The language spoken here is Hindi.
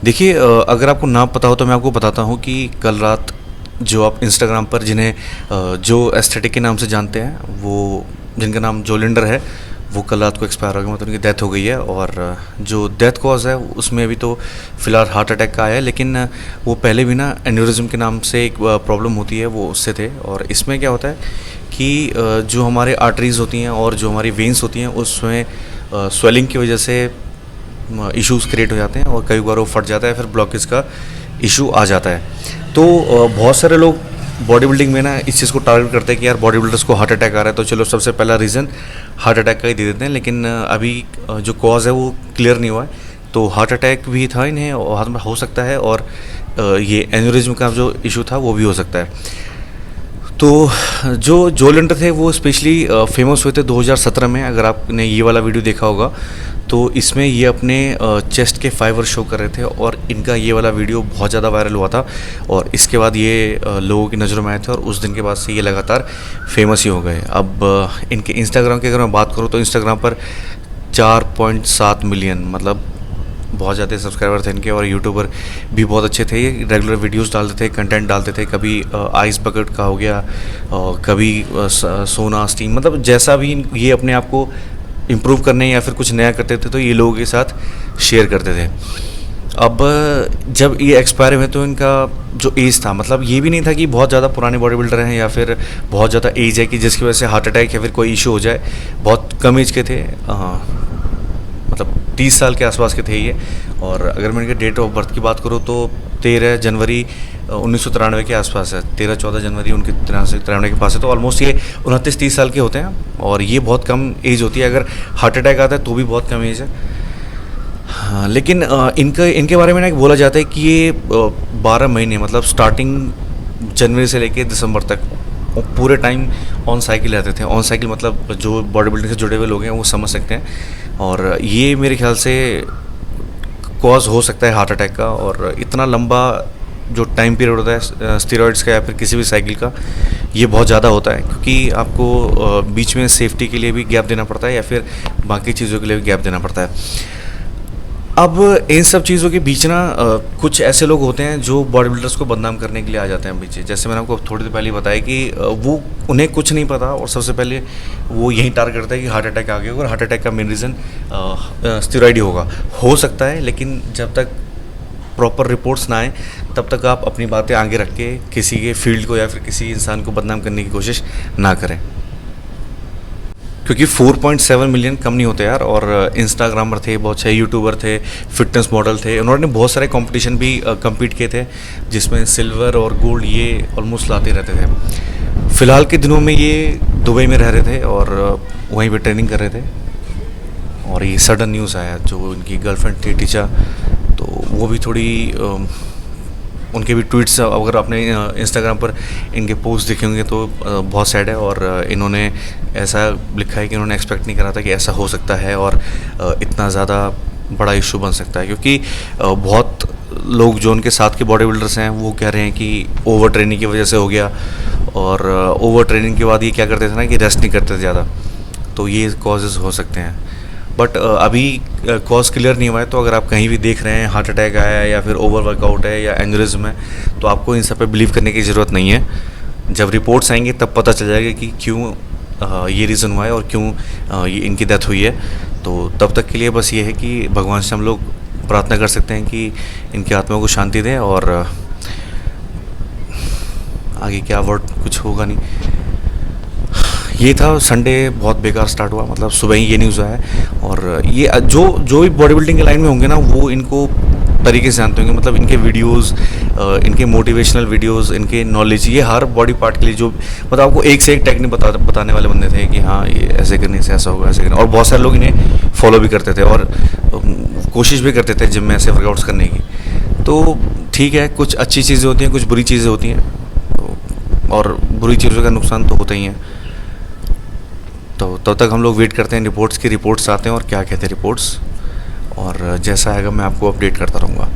देखिए अगर आपको ना पता हो तो मैं आपको बताता हूँ कि कल रात जो आप इंस्टाग्राम पर जिन्हें जो एस्थेटिक के नाम से जानते हैं, वो जिनका नाम जोलिंडर है, वो कल रात को एक्सपायर हो गया, मतलब उनकी डेथ हो गई है। और जो डेथ कॉज है उसमें अभी तो फ़िलहाल हार्ट अटैक का आया है, लेकिन वो पहले भी ना एन्यूरिज्म के नाम से एक प्रॉब्लम होती है, वो उससे थे। और इसमें क्या होता है कि जो हमारे आर्टरीज़ होती हैं और जो हमारी वेंस होती हैं उसमें स्वेलिंग की वजह से इश्यूज़ क्रिएट हो जाते हैं और कई बार वो फट जाता है, फिर ब्लॉकेज का इशू आ जाता है। तो बहुत सारे लोग बॉडी बिल्डिंग में ना इस चीज़ को टारगेट करते हैं कि यार बॉडी बिल्डर्स को हार्ट अटैक आ रहा है, तो चलो सबसे पहला रीज़न हार्ट अटैक का ही दे देते हैं। लेकिन अभी जो कॉज है वो क्लियर नहीं हुआ है, तो हार्ट अटैक भी था इन्हें और हो सकता है, और ये एन्यूरिज्म का जो इशू था वो भी हो सकता है। तो जो जोलिंडर थे वो स्पेशली फेमस हुए थे 2017 में। अगर आपने ये वाला वीडियो देखा होगा तो इसमें ये अपने चेस्ट के फाइबर शो कर रहे थे और इनका ये वाला वीडियो बहुत ज़्यादा वायरल हुआ था, और इसके बाद ये लोगों की नज़रों में आए थे और उस दिन के बाद से ये लगातार फेमस ही हो गए। अब इनके इंस्टाग्राम की अगर मैं बात करूँ तो इंस्टाग्राम पर 4.7 मिलियन, मतलब बहुत ज़्यादा सब्सक्राइबर थे इनके। और यूट्यूबर भी बहुत अच्छे थे, ये रेगुलर वीडियोस डालते थे, कंटेंट डालते थे। कभी आइस बकेट का हो गया, कभी सोना स्टीम, मतलब जैसा भी ये अपने आप को इम्प्रूव करने या फिर कुछ नया करते थे तो ये लोगों के साथ शेयर करते थे। अब जब ये एक्सपायर हुए तो इनका जो एज था, मतलब ये भी नहीं था कि बहुत ज़्यादा पुराने बॉडी बिल्डर हैं या फिर बहुत ज़्यादा एज है कि जिसकी वजह से हार्ट अटैक या फिर कोई इशू हो जाए। बहुत कम एज के थे, मतलब 30 साल के आसपास के थे ये। और अगर मैं इनके डेट ऑफ बर्थ की बात करूँ तो 13 जनवरी 1993 के आसपास है। 13-14 जनवरी उनके 93 के पास है, तो ऑलमोस्ट ये 29-30 साल के होते हैं। और ये बहुत कम एज होती है, अगर हार्ट अटैक आता है तो भी बहुत कम एज है। हाँ, लेकिन इनके बारे में ना बोला जाता है कि ये 12 महीने, मतलब स्टार्टिंग जनवरी से लेके दिसंबर तक पूरे टाइम ऑन साइकिल रहते थे। ऑन साइकिल मतलब जो बॉडी बिल्डिंग से जुड़े हुए लोग हैं वो समझ सकते हैं। और ये मेरे ख्याल से कॉज हो सकता है हार्ट अटैक का। और इतना लंबा जो टाइम पीरियड होता है स्टेरॉइड्स का या फिर किसी भी साइकिल का, ये बहुत ज़्यादा होता है, क्योंकि आपको बीच में सेफ्टी के लिए भी गैप देना पड़ता है या फिर बाकी चीज़ों के लिए भी गैप देना पड़ता है। अब इन सब चीज़ों के बीच ना कुछ ऐसे लोग होते हैं जो बॉडी बिल्डर्स को बदनाम करने के लिए आ जाते हैं पीछे। जैसे मैंने आपको थोड़ी देर पहले बताया कि वो उन्हें कुछ नहीं पता और सबसे पहले वो यही टारगेट करता है कि हार्ट अटैक आ गया होगा, और हार्ट अटैक का मेन रीज़न स्टेरॉइड ही होगा। हो सकता है, लेकिन जब तक प्रॉपर रिपोर्ट्स ना आए तब तक आप अपनी बातें आगे रख के किसी के फील्ड को या फिर किसी इंसान को बदनाम करने की कोशिश ना करें, क्योंकि 4.7 मिलियन कम नहीं होते यार। और इंस्टाग्रामर थे, बहुत सारे यूट्यूबर थे, फिटनेस मॉडल थे, उन्होंने बहुत सारे कंपटीशन भी कम्पीट किए थे जिसमें सिल्वर और गोल्ड ये ऑलमोस्ट लाते रहते थे। फ़िलहाल के दिनों में ये दुबई में रह रहे थे और वहीं पे ट्रेनिंग कर रहे थे, और ये सडन न्यूज़ आया। जो इनकी गर्लफ्रेंड थी टीचा, तो वो भी थोड़ी उनके भी ट्वीट्स अगर आपने इंस्टाग्राम पर इनके पोस्ट देखे होंगे तो बहुत सैड है। और इन्होंने ऐसा लिखा है कि इन्होंने एक्सपेक्ट नहीं करा था कि ऐसा हो सकता है और इतना ज़्यादा बड़ा इशू बन सकता है। क्योंकि बहुत लोग जो उनके साथ के बॉडी बिल्डर्स हैं वो कह रहे हैं कि ओवर ट्रेनिंग की वजह से हो गया, और ओवर ट्रेनिंग के बाद ये क्या करते थे ना कि रेस्ट नहीं करते थे ज़्यादा, तो ये कॉजेज़ हो सकते हैं। बट अभी कॉज क्लियर नहीं हुआ है, तो अगर आप कहीं भी देख रहे हैं हार्ट अटैक आया है या फिर ओवर वर्कआउट है या एन्यूरिज्म है, तो आपको इन सब पे बिलीव करने की ज़रूरत नहीं है। जब रिपोर्ट्स आएंगे तब पता चल जाएगा कि क्यों ये रीज़न हुआ है और क्यों ये इनकी डेथ हुई है। तो तब तक के लिए बस ये है कि भगवान से हम लोग प्रार्थना कर सकते हैं कि इनकी आत्मा को शांति दें, और आगे क्या वर्ड कुछ होगा नहीं। ये था संडे, बहुत बेकार स्टार्ट हुआ, मतलब सुबह ही ये न्यूज़ आया। और ये जो भी बॉडी बिल्डिंग के लाइन में होंगे ना वो इनको तरीके से जानते होंगे, मतलब इनके वीडियोस, इनके मोटिवेशनल वीडियोस, इनके नॉलेज, ये हर बॉडी पार्ट के लिए जो मतलब आपको एक से एक टेक्निक बताने वाले बंदे थे कि हाँ ये ऐसे करने से ऐसा होगा, ऐसे करने। और बहुत सारे लोग इन्हें फॉलो भी करते थे और कोशिश भी करते थे जिम में ऐसे वर्कआउट्स करने की। तो ठीक है, कुछ अच्छी चीज़ें होती हैं, कुछ बुरी चीज़ें होती हैं, और बुरी चीज़ों का नुकसान तो होता ही है। तो तब तक हम लोग वेट करते हैं रिपोर्ट्स की। रिपोर्ट्स आते हैं और क्या कहते हैं रिपोर्ट्स, और जैसा आएगा मैं आपको अपडेट करता रहूँगा।